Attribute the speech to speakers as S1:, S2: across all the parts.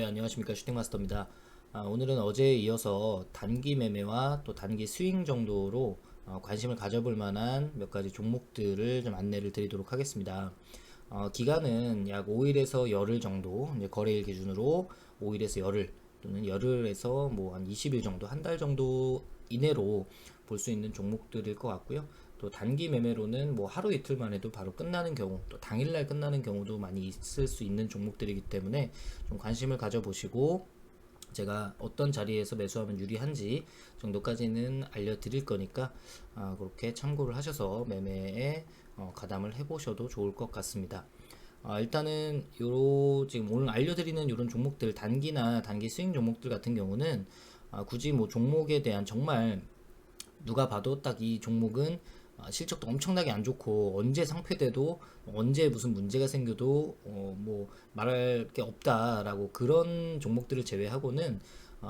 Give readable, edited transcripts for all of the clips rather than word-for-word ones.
S1: 네, 안녕하십니까. 슈팅마스터입니다. 오늘은 어제에 이어서 단기 매매와 또 단기 스윙 정도로 관심을 가져볼 만한 몇 가지 종목들을 좀 안내를 드리도록 하겠습니다. 기간은 약 5일에서 열흘 정도, 이제 거래일 기준으로 5일에서 열흘 또는 열흘에서 뭐 한 20일 정도, 한 달 정도 이내로 볼 수 있는 종목들일 것 같고요. 또 단기 매매로는 뭐 하루 이틀만 해도 바로 끝나는 경우, 또 당일날 끝나는 경우도 많이 있을 수 있는 종목들이기 때문에 좀 관심을 가져보시고 제가 어떤 자리에서 매수하면 유리한지 정도까지는 알려드릴 거니까 그렇게 참고를 하셔서 매매에 가담을 해보셔도 좋을 것 같습니다. 일단은 지금 오늘 알려드리는 이런 종목들, 단기나 단기 스윙 종목들 같은 경우는 굳이 뭐 종목에 대한 정말 누가 봐도 딱 이 종목은 실적도 엄청나게 안 좋고 언제 상폐돼도 언제 무슨 문제가 생겨도 뭐 말할 게 없다라고 그런 종목들을 제외하고는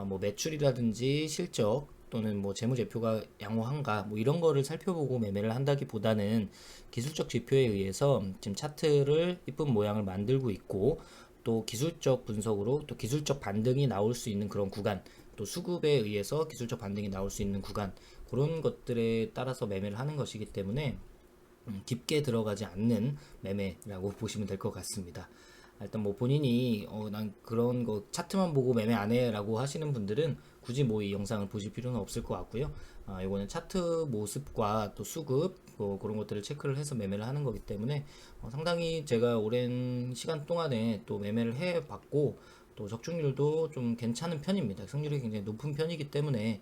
S1: 뭐 매출이라든지 실적 또는 뭐 재무제표가 양호한가 뭐 이런 거를 살펴보고 매매를 한다기보다는 기술적 지표에 의해서 지금 차트를 이쁜 모양을 만들고 있고 또 기술적 분석으로 또 기술적 반등이 나올 수 있는 그런 구간 또 수급에 의해서 기술적 반등이 나올 수 있는 구간 그런 것들에 따라서 매매를 하는 것이기 때문에 깊게 들어가지 않는 매매라고 보시면 될 것 같습니다. 일단 뭐 본인이 난 그런 거 차트만 보고 매매 안 해라고 하시는 분들은 굳이 뭐 이 영상을 보실 필요는 없을 것 같고요. 이거는 차트 모습과 또 수급 그런 것들을 체크를 해서 매매를 하는 거기 때문에 상당히 제가 오랜 시간 동안에 또 매매를 해봤고 또 적중률도 좀 괜찮은 편입니다. 승률이 굉장히 높은 편이기 때문에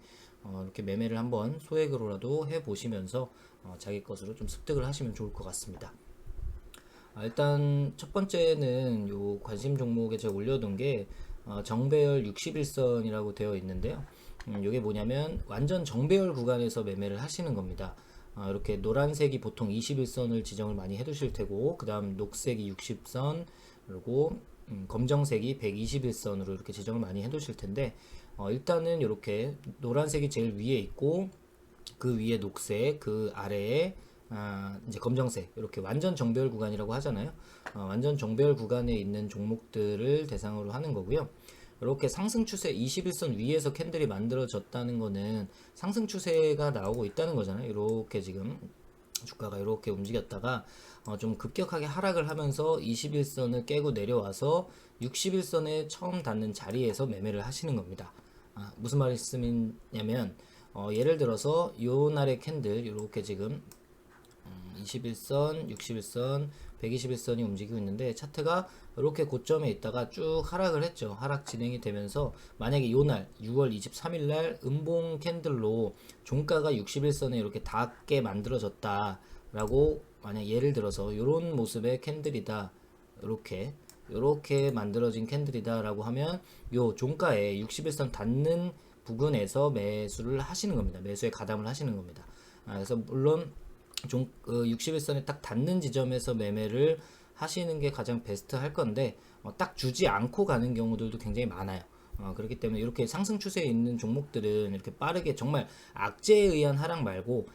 S1: 이렇게 매매를 한번 소액으로라도 해보시면서 자기 것으로 좀 습득을 하시면 좋을 것 같습니다. 일단 첫 번째는 요 관심 종목에 제가 올려둔 게 정배열 61선이라고 되어 있는데요. 이게 뭐냐면 완전 정배열 구간에서 매매를 하시는 겁니다. 이렇게 노란색이 보통 21선을 지정을 많이 해두실 테고 그 다음 녹색이 60선 그리고 검정색이 121선으로 이렇게 지정을 많이 해두실 텐데 일단은 이렇게 노란색이 제일 위에 있고 그 위에 녹색, 그 아래에 이제 검정색 이렇게 완전 정배열 구간이라고 하잖아요. 완전 정배열 구간에 있는 종목들을 대상으로 하는 거고요. 이렇게 상승 추세 21선 위에서 캔들이 만들어졌다는 거는 상승 추세가 나오고 있다는 거잖아요. 이렇게 지금 주가가 이렇게 움직였다가 좀 급격하게 하락을 하면서 21선을 깨고 내려와서 61선에 처음 닿는 자리에서 매매를 하시는 겁니다. 무슨 말씀이냐면 예를 들어서 요 날의 캔들 이렇게 지금 21선, 61선, 121선이 움직이고 있는데 차트가 이렇게 고점에 있다가 쭉 하락을 했죠. 하락 진행이 되면서 만약에 요날 6월 23일 날 음봉 캔들로 종가가 61선에 이렇게 닿게 만들어졌다라고 만약 예를 들어서 이런 모습의 캔들이다. 이렇게 만들어진 캔들이다라고 하면 요 종가에 61선 닿는 부근에서 매수를 하시는 겁니다. 매수에 가담을 하시는 겁니다. 그래서 물론 61선에 딱 닿는 지점에서 매매를 하시는 게 가장 베스트 할 건데 딱 주지 않고 가는 경우들도 굉장히 많아요. 그렇기 때문에 이렇게 상승 추세에 있는 종목들은 이렇게 빠르게 정말 악재에 의한 하락 말고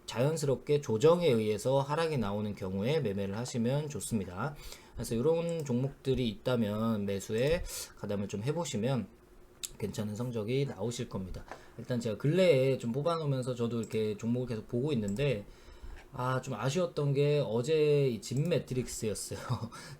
S1: 자연스럽게 조정에 의해서 하락이 나오는 경우에 매매를 하시면 좋습니다. 그래서 이런 종목들이 있다면 매수에 가담을 좀 해보시면 괜찮은 성적이 나오실 겁니다. 일단 제가 근래에 좀 뽑아놓으면서 저도 이렇게 종목을 계속 보고 있는데 좀 아쉬웠던 게 어제 이 진 매트릭스였어요.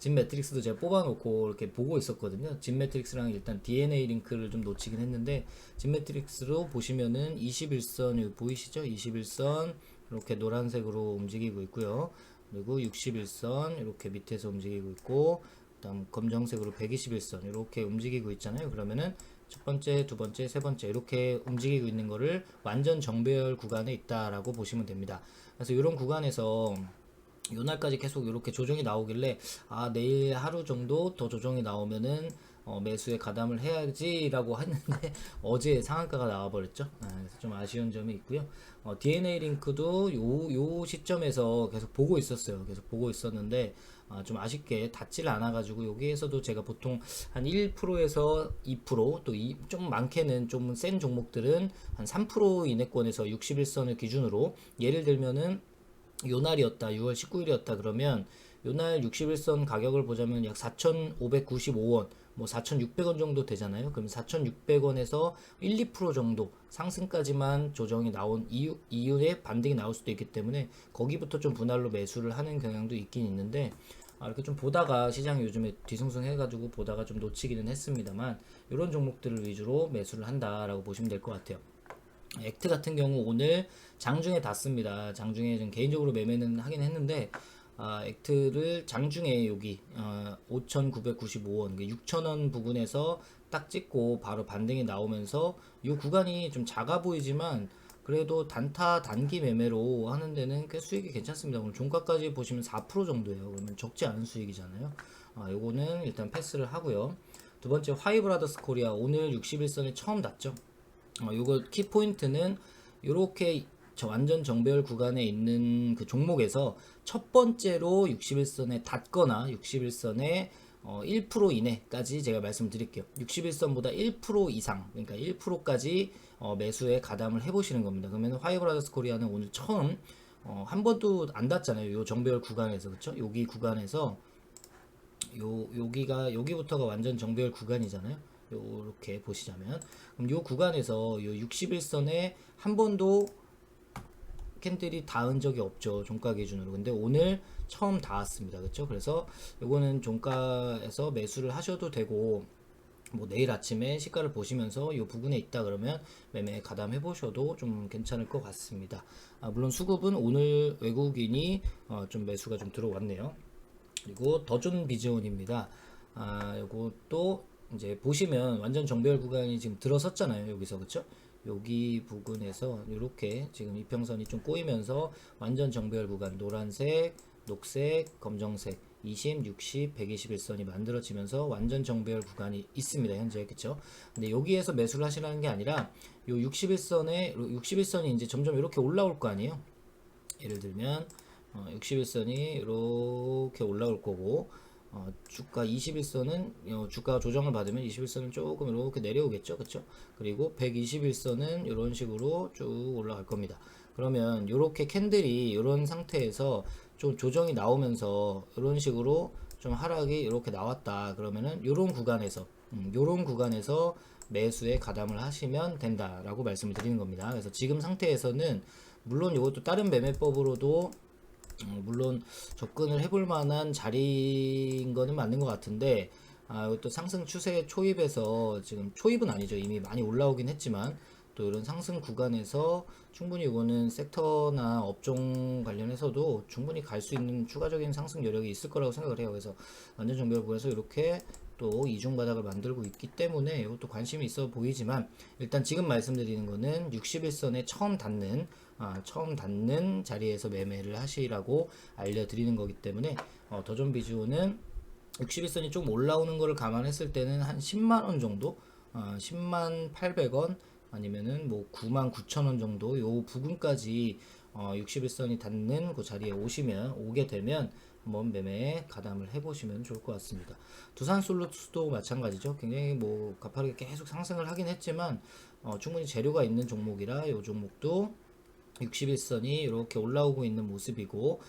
S1: 진 매트릭스도 제가 뽑아놓고 이렇게 보고 있었거든요. 진 매트릭스랑 일단 DNA 링크를 좀 놓치긴 했는데 진 매트릭스로 보시면은 21선 보이시죠? 21선 이렇게 노란색으로 움직이고 있고요. 그리고 61선 이렇게 밑에서 움직이고 있고 그다음 검정색으로 121선 이렇게 움직이고 있잖아요. 그러면은 첫 번째, 두 번째, 세 번째 이렇게 움직이고 있는 거를 완전 정배열 구간에 있다라고 보시면 됩니다. 그래서 이런 구간에서 요날까지 계속 이렇게 조정이 나오길래 내일 하루 정도 더 조정이 나오면은 매수에 가담을 해야지라고 했는데 어제 상한가가 나와버렸죠. 그래서 좀 아쉬운 점이 있고요. DNA 링크도 요 시점에서 계속 보고 있었어요. 계속 보고 있었는데 좀 아쉽게 닿지를 않아가지고 여기에서도 제가 보통 한 1%에서 2%또 좀 많게는 좀 센 종목들은 한 3% 이내권에서 61선을 기준으로 예를 들면은 요날이었다 6월 19일이었다 그러면 요날 61선 가격을 보자면 약 4,595원 뭐 4,600원 정도 되잖아요. 그럼 4,600원에서 1, 2% 정도 상승까지만 조정이 나온 이후에 반등이 나올 수도 있기 때문에 거기부터 좀 분할로 매수를 하는 경향도 있긴 있는데, 이렇게 좀 보다가 시장이 요즘에 뒤숭숭 해가지고 보다가 좀 놓치기는 했습니다만, 이런 종목들을 위주로 매수를 한다라고 보시면 될 것 같아요. 액트 같은 경우 오늘 장중에 닿습니다. 장중에 좀 개인적으로 매매는 하긴 했는데, 액트를 장중에 여기 5,995원, 6,000원 부근에서 딱 찍고 바로 반등이 나오면서 이 구간이 좀 작아 보이지만 그래도 단타 단기 매매로 하는 데는 꽤 수익이 괜찮습니다. 오늘 종가까지 보시면 4% 정도예요. 그러면 적지 않은 수익이잖아요. 요거는 일단 패스를 하고요. 두 번째 화이브라더스 코리아 오늘 61선에 처음 닿죠. 요거 키포인트는 요렇게 완전 정배열 구간에 있는 그 종목에서 첫 번째로 61선에 닿거나 61선에 1% 이내까지 제가 말씀드릴게요. 61선보다 1% 이상, 그러니까 1%까지 매수에 가담을 해보시는 겁니다. 그러면 화이브라더스 코리아는 오늘 처음 한 번도 안 닿잖아요. 요 정배열 구간에서, 그쵸? 여기 구간에서 여기부터가 완전 정배열 구간이잖아요. 요렇게 보시자면, 그럼 요 구간에서 요 61선에 한 번도 캔들이 닿은 적이 없죠, 종가 기준으로. 근데 오늘 처음 닿았습니다. 그렇죠? 그래서 요거는 종가에서 매수를 하셔도 되고, 뭐 내일 아침에 시가를 보시면서 이 부근에 있다 그러면 매매 가담해 보셔도 좀 괜찮을 것 같습니다. 물론 수급은 오늘 외국인이 좀 매수가 좀 들어왔네요. 그리고 더존 비즈온입니다. 요것도 이제 보시면 완전 정배열 구간이 지금 들어섰잖아요. 여기서, 그쵸? 여기 부근에서 이렇게 지금 이평선이 좀 꼬이면서 완전 정배열 구간, 노란색, 녹색, 검정색 20, 60, 121선이 만들어지면서 완전 정배열 구간이 있습니다. 현재, 그쵸? 근데 여기에서 매수를 하시라는 게 아니라 요 61선이 이제 점점 이렇게 올라올 거 아니에요? 예를 들면 61선이 이렇게 올라올 거고, 주가 21선은 주가 조정을 받으면 21선은 조금 이렇게 내려오겠죠, 그쵸? 그리고 121선은 이런 식으로 쭉 올라갈 겁니다. 그러면 이렇게 캔들이 이런 상태에서 좀 조정이 나오면서 이런 식으로 좀 하락이 이렇게 나왔다 그러면은 요런 구간에서 매수에 가담을 하시면 된다라고 말씀을 드리는 겁니다. 그래서 지금 상태에서는 물론 이것도 다른 매매법으로도 물론 접근을 해볼 만한 자리인 거는 맞는 것 같은데, 이것도 상승 추세 초입에서, 지금 초입은 아니죠, 이미 많이 올라오긴 했지만 또 이런 상승 구간에서 충분히 이거는 섹터나 업종 관련해서도 충분히 갈 수 있는 추가적인 상승 여력이 있을 거라고 생각을 해요. 그래서 완전 정배열 구간에서 이렇게 또 이중 바닥을 만들고 있기 때문에 이것도 관심이 있어 보이지만, 일단 지금 말씀드리는 거는 61선에 처음 닿는 자리에서 매매를 하시라고 알려드리는 거기 때문에, 더존 비즈오는 61선이 좀 올라오는 거를 감안했을 때는 한 10만원 정도, 10만 800원 아니면은 뭐 9만 9천원 정도 요 부근까지 61선이 닿는 그 자리에 오게 되면 한번 매매에 가담을 해보시면 좋을 것 같습니다. 두산솔루스도 마찬가지죠. 굉장히 뭐 가파르게 계속 상승을 하긴 했지만 충분히 재료가 있는 종목이라 요 종목도 61선이 이렇게 올라오고 있는 모습이고,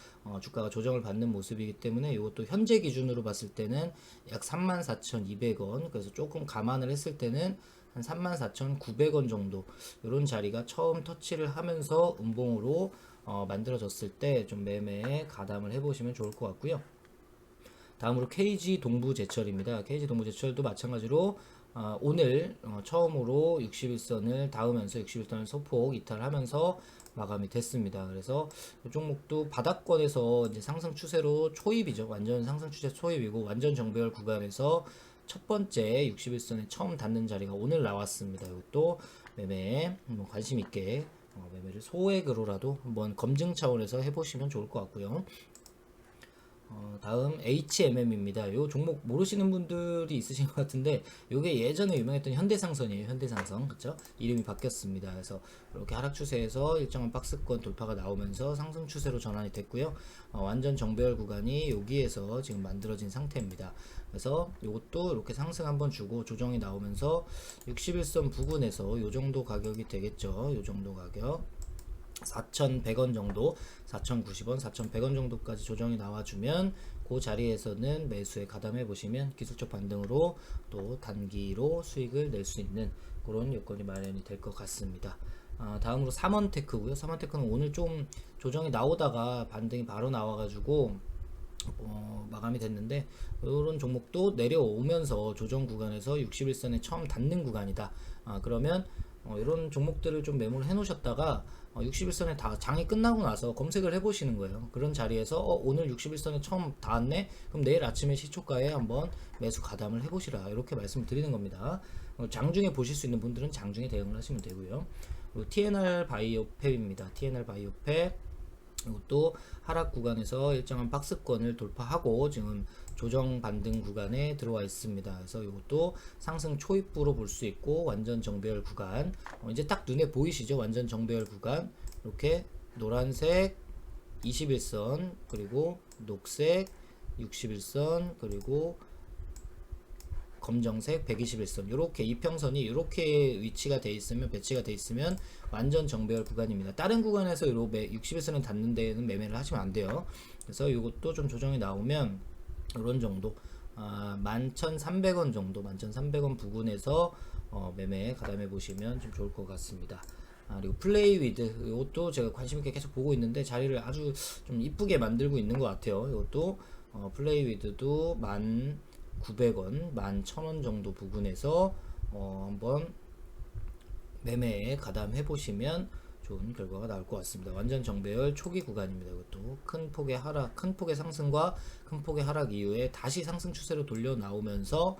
S1: 주가가 조정을 받는 모습이기 때문에 이것도 현재 기준으로 봤을 때는 약 34,200원, 그래서 조금 감안을 했을 때는 한 34,900원 정도 이런 자리가 처음 터치를 하면서 음봉으로 만들어졌을 때 좀 매매에 가담을 해보시면 좋을 것 같고요. 다음으로 KG 동부제철입니다. KG 동부제철도 마찬가지로 오늘 처음으로 61선을 닿으면서 61선을 소폭 이탈하면서 마감이 됐습니다. 그래서 이 종목도 바닥권에서 이제 상승 추세로 초입이죠. 완전 상승 추세 초입이고, 완전 정배열 구간에서 첫 번째 61선에 처음 닿는 자리가 오늘 나왔습니다. 이것도 매매에 관심 있게 매매를 소액으로라도 한번 검증 차원에서 해보시면 좋을 것 같고요. 다음 HMM입니다. 요 종목 모르시는 분들이 있으신 것 같은데, 요게 예전에 유명했던 현대상선이에요. 현대상선, 그쵸? 이름이 바뀌었습니다. 그래서 이렇게 하락 추세에서 일정한 박스권 돌파가 나오면서 상승 추세로 전환이 됐고요. 완전 정배열 구간이 여기에서 지금 만들어진 상태입니다. 그래서 요것도 이렇게 상승 한번 주고 조정이 나오면서 61선 부근에서 요 정도 가격이 되겠죠. 요 정도 가격. 4,100원 정도, 4,090원, 4,100원 정도까지 조정이 나와주면 그 자리에서는 매수에 가담해 보시면 기술적 반등으로 또 단기로 수익을 낼 수 있는 그런 요건이 마련이 될 것 같습니다. 다음으로 삼원테크고요. 삼원테크는 오늘 좀 조정이 나오다가 반등이 바로 나와가지고 마감이 됐는데, 이런 종목도 내려오면서 조정 구간에서 61선에 처음 닿는 구간이다. 그러면 이런 종목들을 좀 매물을 해 놓으셨다가 61선에 다 장이 끝나고 나서 검색을 해 보시는 거예요. 그런 자리에서 오늘 61선에 처음 닿았네? 그럼 내일 아침에 시초가에 한번 매수 가담을 해 보시라, 이렇게 말씀을 드리는 겁니다. 장중에 보실 수 있는 분들은 장중에 대응을 하시면 되고요. 그리고 TNR 바이오팹입니다. TNR 바이오팹, 이것도 하락 구간에서 일정한 박스권을 돌파하고 지금 조정 반등 구간에 들어와 있습니다. 그래서 이것도 상승 초입부로 볼 수 있고, 완전 정배열 구간, 이제 딱 눈에 보이시죠? 완전 정배열 구간, 이렇게 노란색 21선, 그리고 녹색 61선, 그리고 검정색 121선, 이렇게 이평선이 이렇게 위치가 돼 있으면, 배치가 돼 있으면 완전 정배열 구간입니다. 다른 구간에서 61선을 닿는 데는 매매를 하시면 안 돼요. 그래서 이것도 좀 조정이 나오면 이런 정도, 11,300원 정도, 11,300원 부근에서 매매 가담해 보시면 좀 좋을 것 같습니다. 그리고 플레이 위드, 이것도 제가 관심 있게 계속 보고 있는데 자리를 아주 좀 이쁘게 만들고 있는 것 같아요. 이것도 플레이 위드도 1,900원, 11,000원 정도 부근에서 한번 매매에 가담해 보시면 좋은 결과가 나올 것 같습니다. 완전 정배열 초기 구간입니다. 이것도 큰 폭의 하락, 큰 폭의 상승과 큰 폭의 하락 이후에 다시 상승 추세로 돌려 나오면서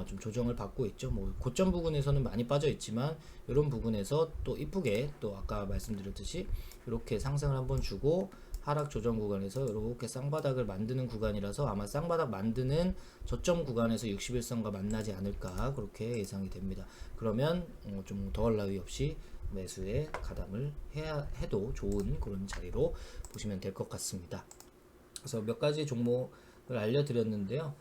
S1: 좀 조정을 받고 있죠. 뭐 고점 부근에서는 많이 빠져 있지만 이런 부분에서 또 이쁘게, 또 아까 말씀드렸듯이 이렇게 상승을 한번 주고 하락 조정 구간에서 이렇게 쌍바닥을 만드는 구간이라서 아마 쌍바닥 만드는 저점 구간에서 61선과 만나지 않을까, 그렇게 예상이 됩니다. 그러면 좀 더할 나위 없이 매수에 가담을 해도 좋은 그런 자리로 보시면 될 것 같습니다. 그래서 몇 가지 종목을 알려드렸는데요.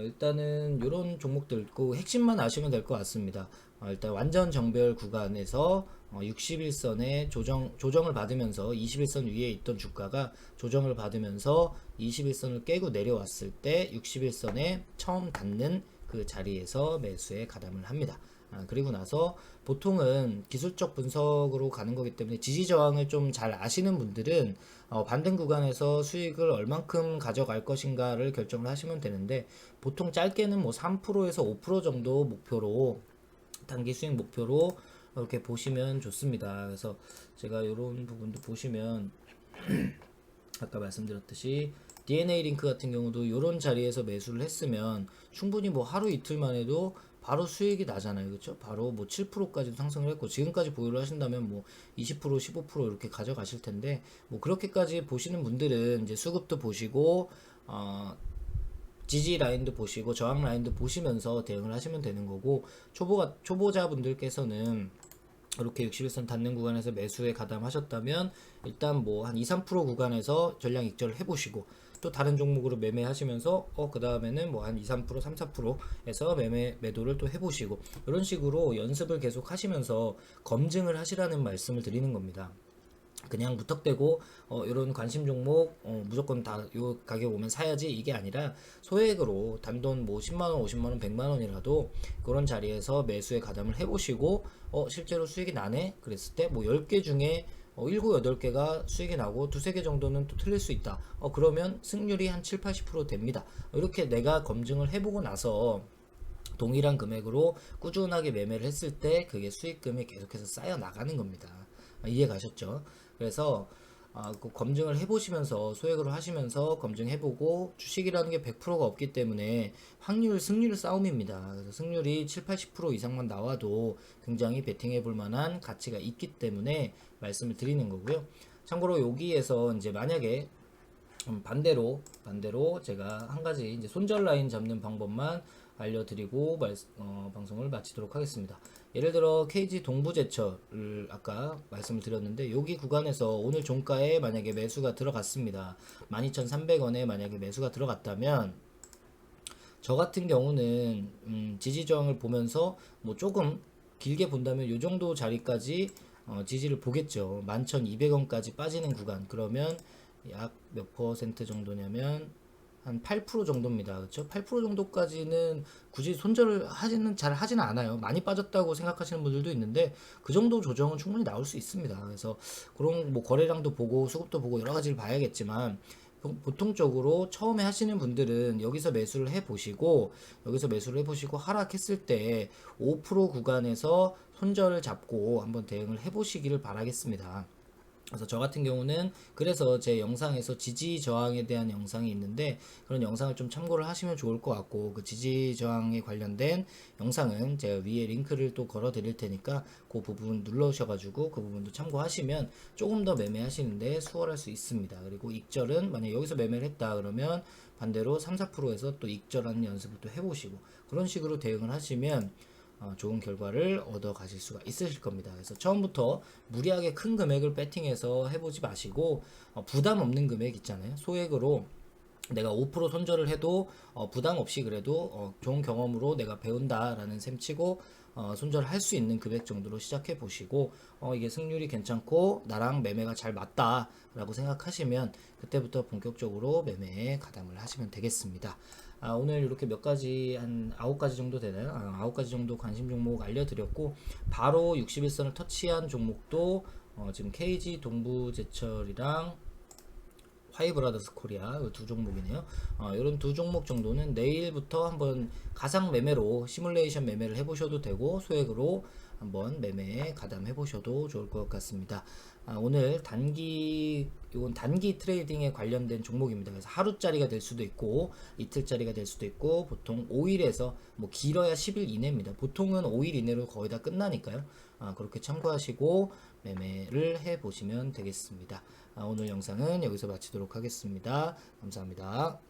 S1: 일단은 이런 종목들 그 핵심만 아시면 될 것 같습니다. 일단 완전 정배열 구간에서 61선에 조정을 받으면서 21선 위에 있던 주가가 조정을 받으면서 21선을 깨고 내려왔을 때 61선에 처음 닿는 그 자리에서 매수에 가담을 합니다. 그리고 나서 보통은 기술적 분석으로 가는 거기 때문에 지지 저항을 좀 잘 아시는 분들은 반등 구간에서 수익을 얼만큼 가져갈 것인가를 결정을 하시면 되는데, 보통 짧게는 뭐 3%에서 5% 정도 목표로, 단기 수익 목표로 이렇게 보시면 좋습니다. 그래서 제가 이런 부분도 보시면 아까 말씀드렸듯이 DNA 링크 같은 경우도 이런 자리에서 매수를 했으면 충분히 뭐 하루 이틀만 해도 바로 수익이 나잖아요. 그렇죠? 바로 뭐 7%까지도 상승을 했고, 지금까지 보유를 하신다면 뭐 20%, 15% 이렇게 가져가실 텐데, 뭐 그렇게까지 보시는 분들은 이제 수급도 보시고 지지 라인도 보시고 저항 라인도 보시면서 대응을 하시면 되는 거고, 초보자분들께서는 이렇게 61선 닿는 구간에서 매수에 가담하셨다면 일단 뭐 한 2, 3% 구간에서 전량 익절을 해보시고, 또 다른 종목으로 매매하시면서 그 다음에는 뭐 한 2, 3%, 3, 4%에서 매도를 또 해보시고, 이런 식으로 연습을 계속 하시면서 검증을 하시라는 말씀을 드리는 겁니다. 그냥 무턱대고 이런 관심 종목 무조건 다 요 가격 오면 사야지, 이게 아니라 소액으로 단돈 뭐 10만원, 50만원, 100만원이라도 그런 자리에서 매수에 가담을 해보시고 실제로 수익이 나네? 그랬을 때 뭐 10개 중에 7, 8개가 수익이 나고 두세 개 정도는 또 틀릴 수 있다. 그러면 승률이 한 7, 80% 됩니다. 이렇게 내가 검증을 해보고 나서 동일한 금액으로 꾸준하게 매매를 했을 때 그게 수익금이 계속해서 쌓여 나가는 겁니다. 이해 가셨죠? 그래서 그 검증을 해보시면서 소액으로 하시면서 검증해보고, 주식이라는 게 100%가 없기 때문에 승률 싸움입니다. 그래서 승률이 7, 80% 이상만 나와도 굉장히 베팅해볼 만한 가치가 있기 때문에 말씀을 드리는 거고요. 참고로 여기에서 이제 만약에 반대로 제가 한 가지 이제 손절 라인 잡는 방법만 알려드리고 방송을 마치도록 하겠습니다. 예를 들어 KG 동부제철을 아까 말씀을 드렸는데, 여기 구간에서 오늘 종가에 만약에 매수가 들어갔습니다. 12,300원에 만약에 매수가 들어갔다면, 저 같은 경우는 지지저항을 보면서 뭐 조금 길게 본다면 요 정도 자리까지 지지를 보겠죠. 11,200원까지 빠지는 구간. 그러면 약 몇 퍼센트 정도냐면 한 8% 정도입니다. 그렇죠? 8% 정도까지는 굳이 손절을 잘 하지는 않아요. 많이 빠졌다고 생각하시는 분들도 있는데 그 정도 조정은 충분히 나올 수 있습니다. 그래서 그런 뭐 거래량도 보고 수급도 보고 여러 가지를 봐야겠지만 보통적으로 처음에 하시는 분들은 여기서 매수를 해 보시고 하락했을 때 5% 구간에서 손절을 잡고 한번 대응을 해 보시기를 바라겠습니다. 그래서 저 같은 경우는 그래서 제 영상에서 지지 저항에 대한 영상이 있는데 그런 영상을 좀 참고를 하시면 좋을 것 같고, 그 지지 저항에 관련된 영상은 제가 위에 링크를 또 걸어 드릴 테니까 그 부분 눌러주셔가지고 그 부분도 참고하시면 조금 더 매매하시는데 수월할 수 있습니다. 그리고 익절은 만약 여기서 매매를 했다 그러면 반대로 3, 4%에서 또 익절하는 연습을 또 해보시고 그런 식으로 대응을 하시면 좋은 결과를 얻어 가실 수가 있으실 겁니다. 그래서 처음부터 무리하게 큰 금액을 배팅해서 해보지 마시고 부담 없는 금액 있잖아요. 소액으로 내가 5% 손절을 해도 부담 없이 그래도 좋은 경험으로 내가 배운다라는 셈 치고 손절을 할 수 있는 금액 정도로 시작해 보시고 이게 승률이 괜찮고 나랑 매매가 잘 맞다라고 생각하시면 그때부터 본격적으로 매매에 가담을 하시면 되겠습니다. 오늘 이렇게 몇 가지 한 9가지 정도 되나요? 9가지 정도 관심 종목 알려드렸고 바로 61선을 터치한 종목도 지금 KG 동부제철이랑 화이브라더스 코리아 두 종목이네요. 이런 두 종목 정도는 내일부터 한번 가상 매매로 시뮬레이션 매매를 해보셔도 되고 소액으로 한번 매매에 가담해 보셔도 좋을 것 같습니다. 오늘 이건 단기 트레이딩에 관련된 종목입니다. 그래서 하루짜리가 될 수도 있고 이틀짜리가 될 수도 있고 보통 5일에서 뭐 길어야 10일 이내입니다. 보통은 5일 이내로 거의 다 끝나니까요. 그렇게 참고하시고 매매를 해 보시면 되겠습니다. 오늘 영상은 여기서 마치도록 하겠습니다. 감사합니다.